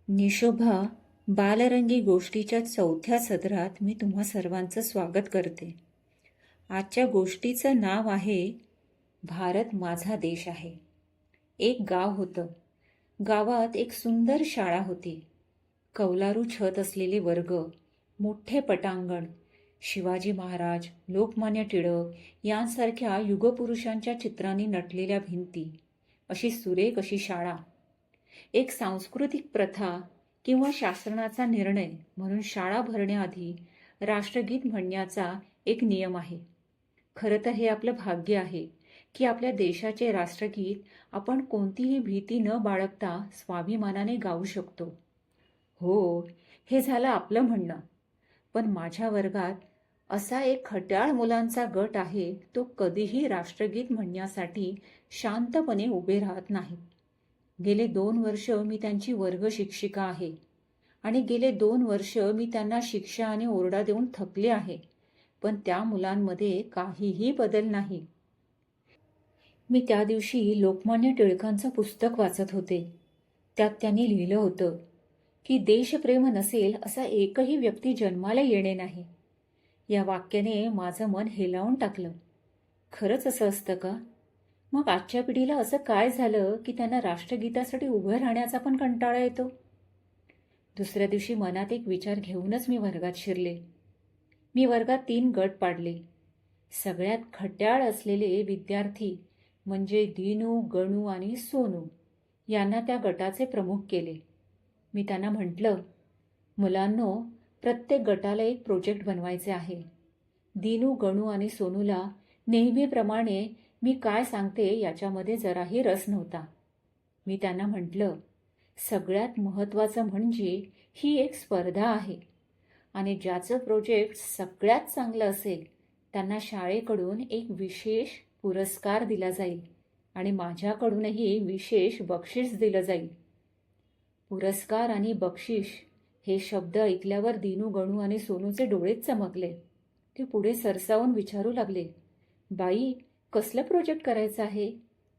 निशोभा बालरंगी गोष्टीच्या चौथ्या सदरात मी तुम्हा सर्वांचं स्वागत करते. आजच्या गोष्टीचं नाव आहे भारत माझा देश आहे. एक गाव होतं. गावात एक सुंदर शाळा होती. कौलारू छत असलेले वर्ग, मोठे पटांगण, शिवाजी महाराज, लोकमान्य टिळक यांसारख्या युगपुरुषांच्या चित्रांनी नटलेल्या भिंती, अशी सुरेख अशी शाळा. एक सांस्कृतिक प्रथा किंवा शासनाचा निर्णय म्हणून शाळा भरण्याआधी राष्ट्रगीत म्हणण्याचा एक नियम आहे. खरं तर हे आपलं भाग्य आहे की आपल्या देशाचे राष्ट्रगीत आपण कोणतीही भीती न बाळगता स्वाभिमानाने गाऊ शकतो. हो, हे झालं आपलं म्हणणं. पण माझ्या वर्गात असा एक खट्याळ मुलांचा गट आहे, तो कधीही राष्ट्रगीत म्हणण्यासाठी शांतपणे उभे राहत नाहीत. गेले 2 वर्ष मी त्यांची वर्ग शिक्षिका आहे आणि गेले 2 वर्ष मी त्यांना शिक्षा आणि ओरडा देऊन थकले आहे. पण त्या मुलांमध्ये काहीही बदल नाही. मी त्या दिवशी लोकमान्य टिळकांचं पुस्तक वाचत होते. त्यात त्यांनी लिहिलं होतं की देशप्रेम नसेल असा एकही व्यक्ती जन्माला येणे नाही. या वाक्याने माझं मन हेलावून टाकलं. खरंच असं असतं का? मग आजच्या पिढीला असं काय झालं की त्यांना राष्ट्रगीतासाठी उभं राहण्याचा पण कंटाळा येतो? दुसऱ्या दिवशी मनात एक विचार घेऊनच मी वर्गात शिरले. मी वर्गात 3 गट पाडले. सगळ्यात खट्याळ असलेले विद्यार्थी म्हणजे दिनू, गणू आणि सोनू यांना त्या गटाचे प्रमुख केले. मी त्यांना म्हटलं, मुलांनो, प्रत्येक गटाला एक प्रोजेक्ट बनवायचे आहे. दिनू, गणू आणि सोनूला नेहमीप्रमाणे मी काय सांगते याच्यामध्ये जराही रस नव्हता. मी त्यांना म्हटलं, सगळ्यात महत्त्वाचं म्हणजे ही एक स्पर्धा आहे आणि ज्याचं प्रोजेक्ट सगळ्यात चांगलं असेल त्यांना शाळेकडून एक विशेष पुरस्कार दिला जाईल आणि माझ्याकडूनही विशेष बक्षीस दिलं जाईल. पुरस्कार आणि बक्षीस हे शब्द ऐकल्यावर दिनू, गणू आणि सोनूचे डोळेच चमकले. ते पुढे सरसावून विचारू लागले, बाई, कसलं प्रोजेक्ट करायचं आहे?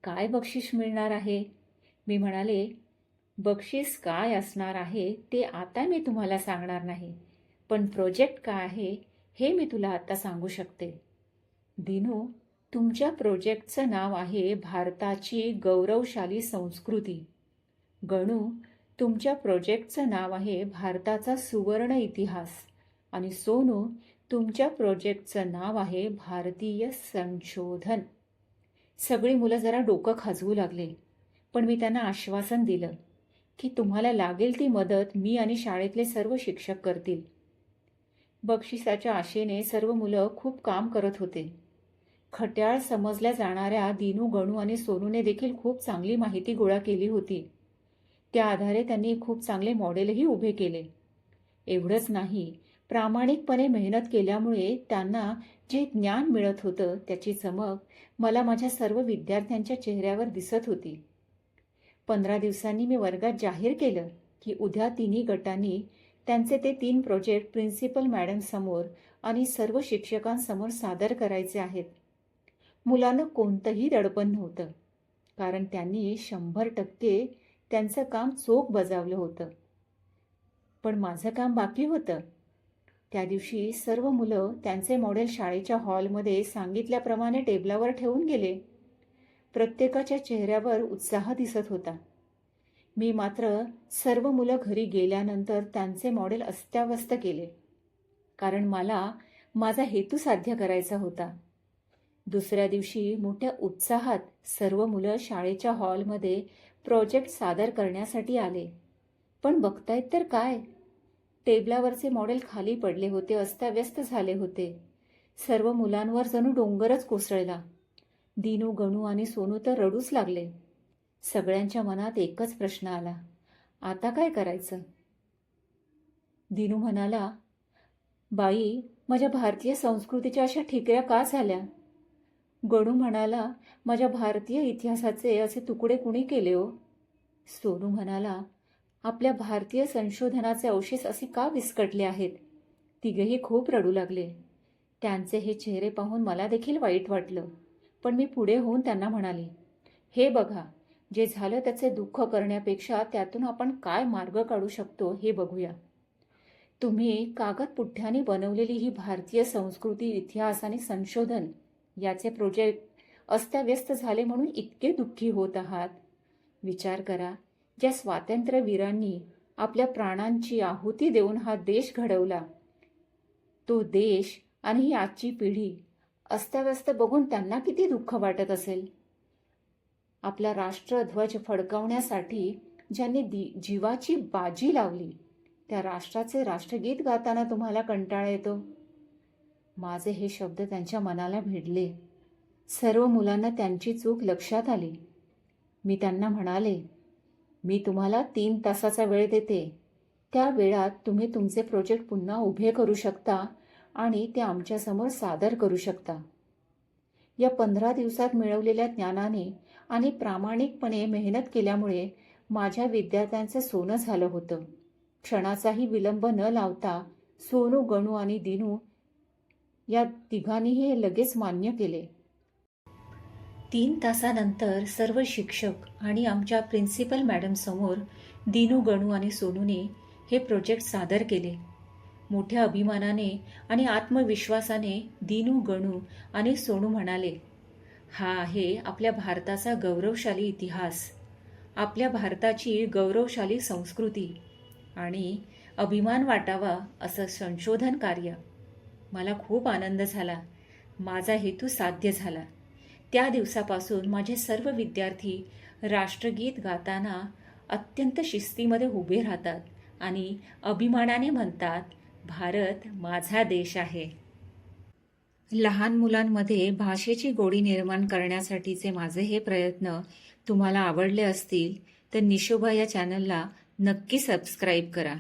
काय बक्षीस मिळणार आहे? मी म्हणाले, बक्षीस काय असणार आहे ते आता मी तुम्हाला सांगणार नाही, पण प्रोजेक्ट काय आहे हे मी तुला आता सांगू शकते. दिनू, तुमच्या प्रोजेक्टचं नाव आहे भारताची गौरवशाली संस्कृती. गणू, तुमच्या प्रोजेक्टचं नाव आहे भारताचा सुवर्ण इतिहास. आणि सोनू, तुमच्या प्रोजेक्टचं नाव आहे भारतीय संशोधन. सगळी मुलं जरा डोकं खाजवू लागले, पण मी त्यांना आश्वासन दिलं की तुम्हाला लागेल ती मदत मी आणि शाळेतले सर्व शिक्षक करतील. बक्षिसाच्या आशेने सर्व मुलं खूप काम करत होते. खट्याळ समजल्या जाणाऱ्या दिनू, गणू आणि सोनूने देखील खूप चांगली माहिती गोळा केली होती. त्या आधारे त्यांनी खूप चांगले मॉडेलही उभे केले. एवढंच नाही, प्रामाणिकपणे मेहनत केल्यामुळे त्यांना जे ज्ञान मिळत होतं त्याची चमक मला माझ्या सर्व विद्यार्थ्यांच्या चेहऱ्यावर दिसत होती. 15 दिवसांनी मी वर्गात जाहीर केलं की उद्या तिन्ही गटांनी त्यांचे ते 3 प्रोजेक्ट प्रिन्सिपल मॅडम समोर आणि सर्व शिक्षकांसमोर सादर करायचे आहेत. मुलांना कोणतंही दडपण नव्हतं, कारण त्यांनी 100% त्यांचं काम चोख बजावलं होतं. पण माझं काम बाकी होतं. त्या दिवशी सर्व मुलं त्यांचे मॉडेल शाळेच्या हॉलमध्ये सांगितल्याप्रमाणे टेबलावर ठेवून गेले. प्रत्येकाच्या चेहऱ्यावर उत्साह दिसत होता. मी मात्र सर्व मुलं घरी गेल्यानंतर त्यांचे मॉडेल अस्ताव्यस्त केले, कारण मला माझा हेतू साध्य करायचा होता. दुसऱ्या दिवशी मोठ्या उत्साहात सर्व मुलं शाळेच्या हॉलमध्ये प्रोजेक्ट सादर करण्यासाठी आले. पण बघतायत तर काय, टेबलावरचे मॉडेल खाली पडले होते, अस्ताव्यस्त झाले होते. सर्व मुलांवर जणू डोंगरच कोसळला. दिनू, गणू आणि सोनू तर रडूच लागले. सगळ्यांच्या मनात एकच प्रश्न आला, आता काय करायचं? दिनू म्हणाला, बाई, माझ्या भारतीय संस्कृतीच्या अशा ठिकऱ्या का झाल्या? गणू म्हणाला, माझ्या भारतीय इतिहासाचे असे तुकडे कुणी केले हो? सोनू म्हणाला, आपल्या भारतीय संशोधनाचे अवशेष असे का विस्कटले आहेत? तिघेही खूप रडू लागले. त्यांचे हे चेहरे पाहून मला देखील वाईट वाटलं, पण मी पुढे होऊन त्यांना म्हणाले, हे बघा, जे झालं त्याचे दुःख करण्यापेक्षा त्यातून आपण काय मार्ग काढू शकतो हे बघूया. तुम्ही कागदपुठ्ठ्याने बनवलेली ही भारतीय संस्कृती, इतिहास आणि संशोधन याचे प्रोजेक्ट अस्ताव्यस्त झाले म्हणून इतके दुःखी होत आहात. विचार करा, ज्या स्वातंत्र्यवीरांनी आपल्या प्राणांची आहुती देऊन हा देश घडवला, तो देश आणि ही आजची पिढी अस्ताव्यस्त बघून त्यांना किती दुःख वाटत असेल. आपला राष्ट्रध्वज फडकवण्यासाठी ज्यांनी जीवाची बाजी लावली, त्या राष्ट्राचे राष्ट्रगीत गाताना तुम्हाला कंटाळा येतो. माझे हे शब्द त्यांच्या मनाला भिडले. सर्व मुलांना त्यांची चूक लक्षात आली. मी त्यांना म्हणाले, मी तुम्हाला 3 तासाचा वेळ देते. त्या वेळात तुम्ही तुमचे प्रोजेक्ट पुन्हा उभे करू शकता आणि ते आमच्यासमोर सादर करू शकता. या 15 दिवसात मिळवलेल्या ज्ञानाने आणि प्रामाणिकपणे मेहनत केल्यामुळे माझ्या विद्यार्थ्यांचं सोनं झालं होतं. क्षणाचाही विलंब न लावता सोनू, गणू आणि दिनू या तिघांनीही हे लगेच मान्य केले. 3 तासानंतर सर्व शिक्षक आणि आमच्या प्रिन्सिपल मॅडमसमोर दिनू, गणू आणि सोनूने हे प्रोजेक्ट सादर केले. मोठ्या अभिमानाने आणि आत्मविश्वासाने दिनू, गणू आणि सोनू म्हणाले, हा आहे आपल्या भारताचा गौरवशाली इतिहास, आपल्या भारताची गौरवशाली संस्कृती आणि अभिमान वाटावा असं संशोधन कार्य. मला खूप आनंद झाला. माझा हेतू साध्य झाला. त्या दिवसापासून माझे सर्व विद्यार्थी राष्ट्रगीत गाताना अत्यंत शिस्तीमध्ये उभे राहतात आणि अभिमानाने म्हणतात, भारत माझा देश आहे. लहान मुलांमध्ये भाषेची गोडी निर्माण करण्यासाठीचे माझे हे प्रयत्न तुम्हाला आवडले असतील तर निशोभा या चॅनलला नक्की सबस्क्राईब करा.